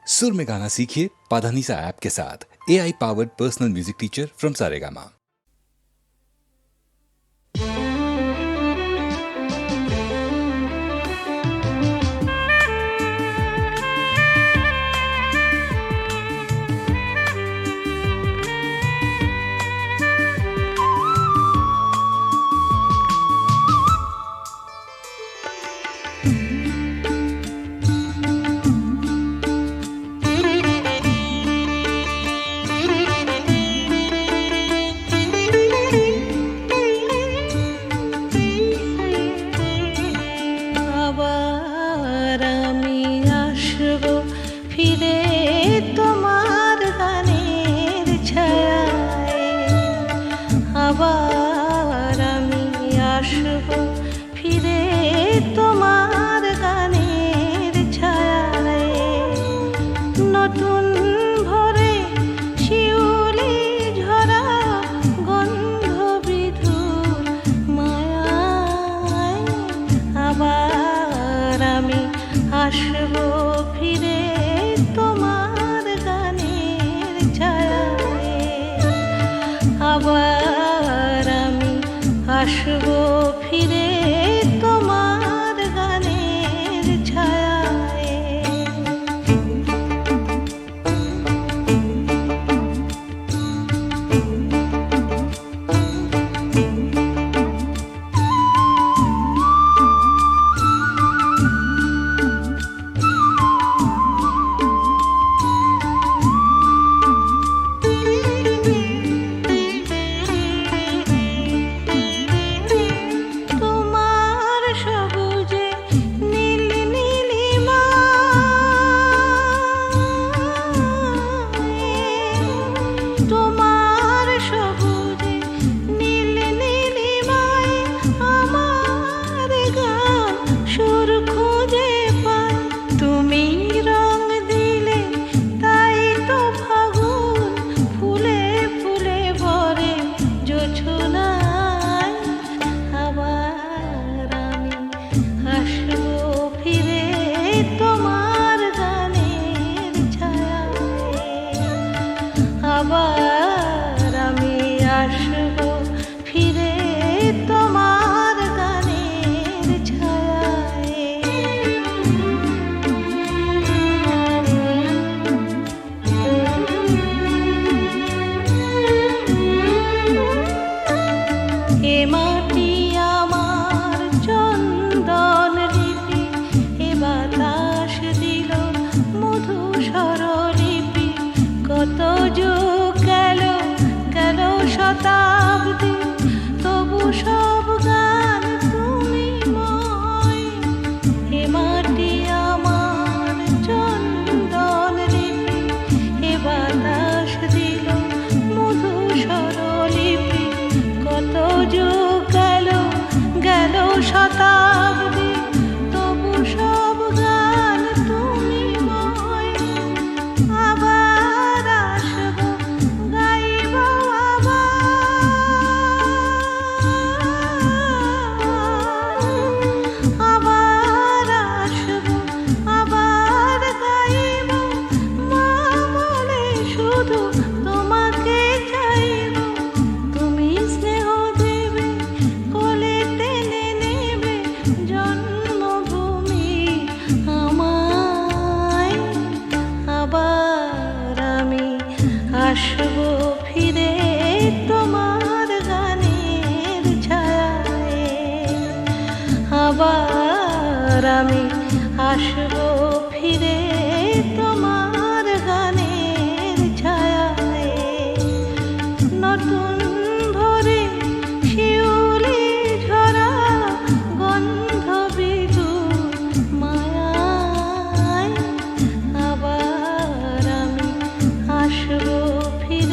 सुर में गाना सीखिए पाधानीसा ऐप के साथ। AI powered personal music teacher from Saregama. আবার আমি আসব ফিরে তোমার গানের ছায়ায়, নতুন ভোরে শিউলি ঝরা গন্ধ বিধুর মায়ায়। আবার আমি আসব ফিরে তোমার গানের ছায়ায়, আবার আমি আসব ফিরে তোমার গানের ছায়ায়। আবার আমি আসব ফিরে তোমার গানের ছায়ায়। এ মাটি আমার চন্দন লিপি, এ বাতাস দিল মধু স্বরলিপি। কত যুগ গেল গেল শতাব্দী, তবু সব গান তুমি ময়। এ মাটি আমার চন্দন লিপি, এ বাতাস দিল মধু স্বরলিপি। কত যুগ গেল গেল শতাব্দী, তবু সব গান তুমি ময়। আবার আসব গাইব আবার আসব আবার গাইব। মা বলে শুধু তোমাকে চাইব, তুমি স্নেহ দেবে কোলে টেনে নেবে জন্মভূমি আমায়। আবার আমি আসব ফিরে তোমার গানের ছায়ায়, আবার আমি আসব ফিরে তোমার গানের ছায়ায়, নতুন ভোরে শিউলি ঝরা গন্ধ বিধুর মায়ায়। আবার আমি আসব ফিরে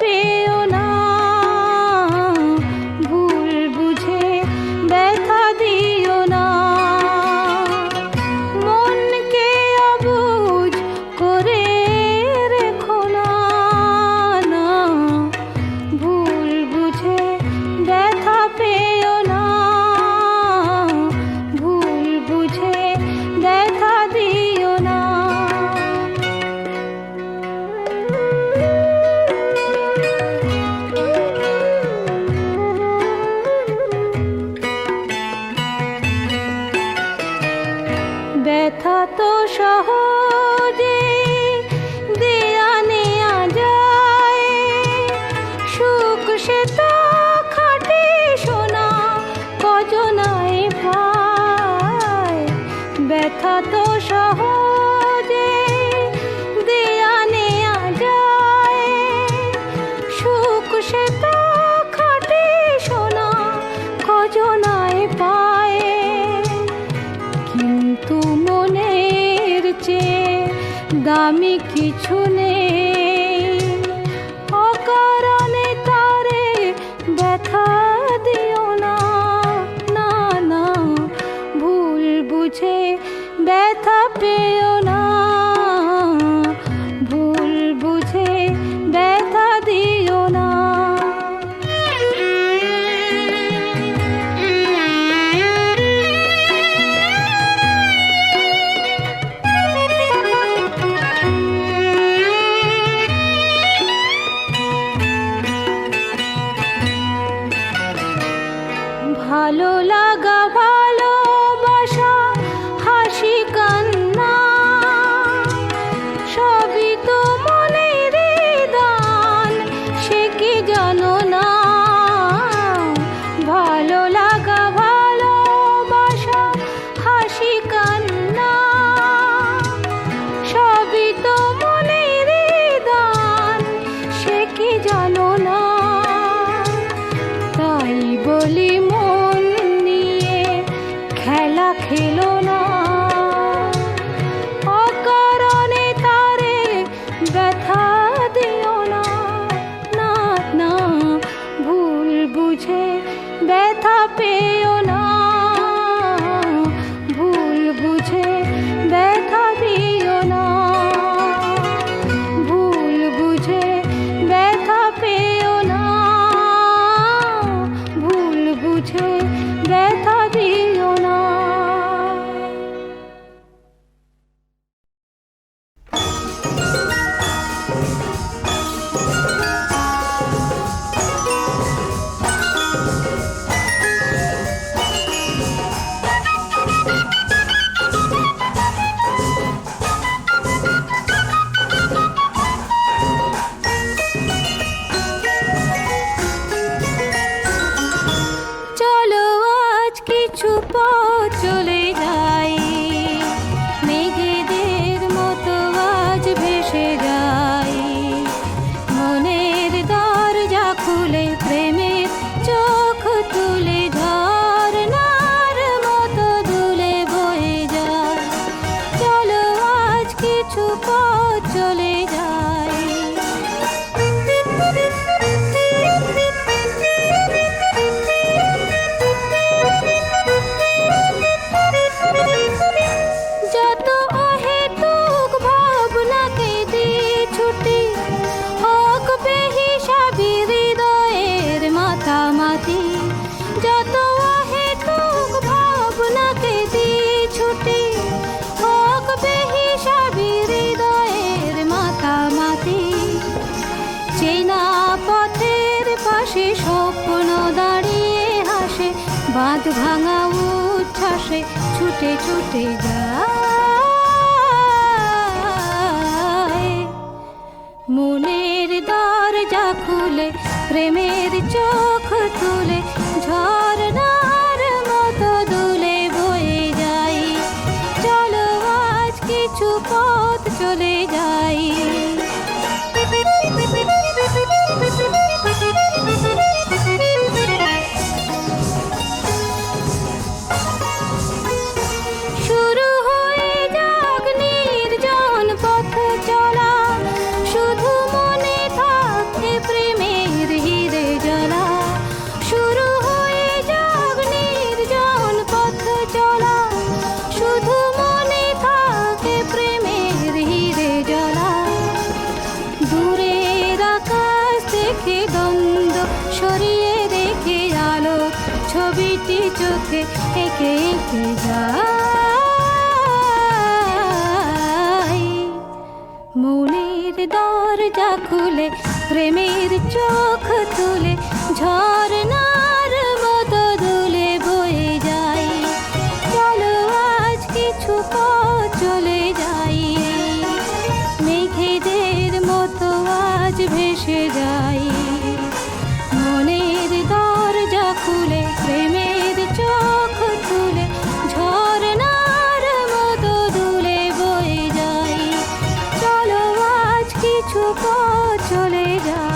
পেও না, ভুল বুঝে ব্যথা দিও না, মনকে অবুঝ করে রেখো না, না, ভুল বুঝে ব্যথা পেও না, ভুল বুঝে ব্যথা দিও না। ব্যথা তো সহজে দেয়া নেয়া যায়, সুখ সে তো খাটে সোনা কজনায় পায়। ব্যথা তো সহজে দেয়া নেয়া যায়, সুখ সে তো খাটে সোনা কজনায় পায়। কিন্তু মনের চেয়ে দামি কিছু নেই, অকারণে তারে ব্যথা দিও না, না, না, ভুল বুঝে ব্যথা পেও না, ভুল বুঝে ব্যথা দিও না। ভালো লাগা ভালোবাসা হাসি কান্না সবই তো মনের দান, সে কি জানো না। ভালো লাগা ভালোবাসা হাসি কান্না সবই তো মনের দান, সে কি জানো না। তাই বলি মন নিয়ে খেলা খেলো না, অকারণে তারে ব্যথা দিও না, না, না, ভুল বুঝে ব্যথা পেও না, ভুল বুঝে ব্যথা দিও না, ভুল বুঝে ব্যথা পেও না, ভুল বুঝে ব্যথা দিও না। চলো আজ কিছু পথ চলে যাই, মেঘেদের মতো আজ ভেসে যাই, মনের দরজা খুলে প্রেমের চোখ তুলে ঝরনার মতো দুলে বয়ে যায়। চলো আজ কিছু পথ চলে যাই। যত অহেতুক ভাবনাকে দিয়ে ছুটি, হোক বেহিসাবি হৃদয়ের মাতামাতি। যত অহেতুক ভাবনাকে দিয়ে ছুটি, হোক বেহিসাবি হৃদয়ের মাতামাতি। চেনা পথের পাশে স্বপ্ন দাঁড়িয়ে হাসে, বাঁধ ভাঙা উচ্ছ্বাসে ছুটে ছুটে যায়। মনের দরজা খুলে প্রেমের চোখ তুলে ঝরনার মতো দুলে বয়ে যাই। চলো আজ কিছু পথ চলে যাই। শুরু হয়ে যাক নির্জন পথ চলা, শুধু মনে থাকে প্রেম। দেখতে যাই। মনের দরজা খুলে প্রেমের চোখ তুলে ঝর্ণার মতো দুলে বয়ে যাই। চলো আজ কিছু পথ চলে যাই, মেঘেদের মতো আজ ভেসে যাই। মনের দরজা খুলে প্রেমের চোখ তুলে ঝর্ণার মতো দুলে বয়ে যাই। চলো আজ কিছু পথ চলে যাই।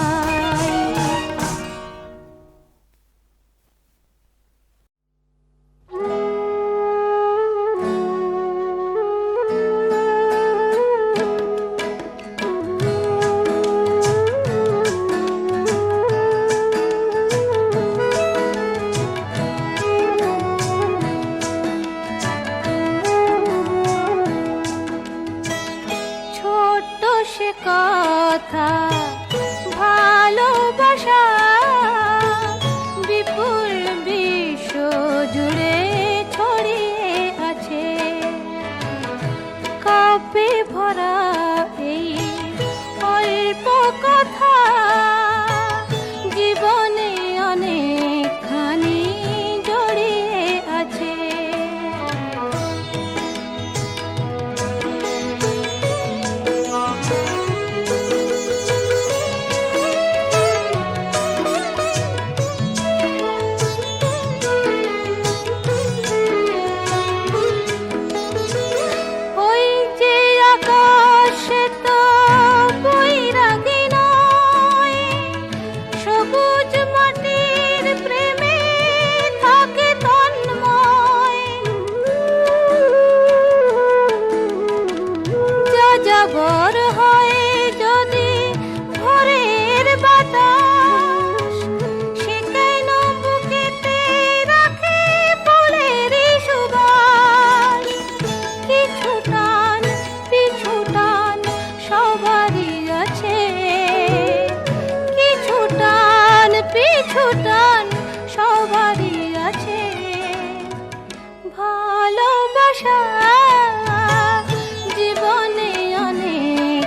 ছোট্ট সে কথা ভালোবাসা বিপুল বিশ্ব জুড়ে ছড়িয়ে আছে। কাব্যে ভরা এই অল্প কথা জীবনে অনেকখানি জড়িয়ে আছে। ওই যে আকাশ তো বৈরাগী নয়, সবুজ মাটির প্রেমে থাকে তন্ময়। যাযাবর হয় যদি ভোরের বাতাস, সে কেন বুকেতে রাখে ফুলেরই সুবাস। কিছু টান পিছু টান সবারই আছে, কিছু টান পিছু টান সবারই আছে। ভালোবাসা জীবনে অনেক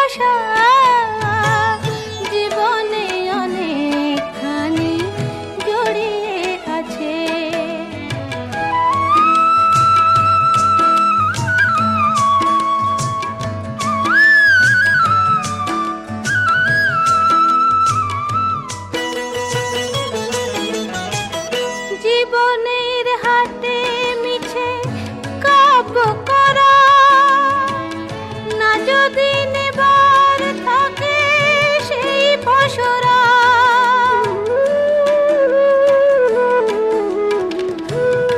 ভালোবাসা জীবনে অনেকখানি জড়িয়ে আছে। জীবনের হাতে মিছে কাব্য করা না যদি নেবার থাকে সেই পসরা,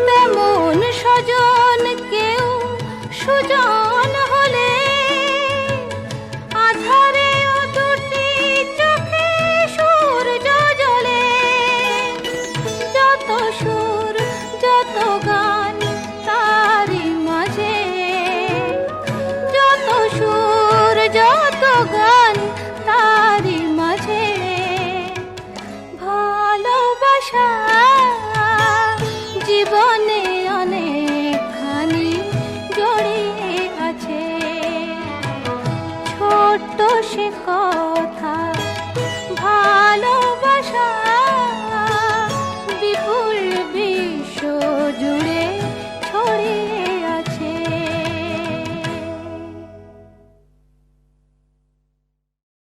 তেমন স্বজন কেউ সুজন হলে আধারে ও দুটি চোখে সূর্য জ্বলে। যত সুর যত গান তারি মাঝে, যত সুর যত গান তারি মাঝে ভালোবাসা জীবনে অনেকখানি জড়িয়ে আছে। ছোট্ট শিকড়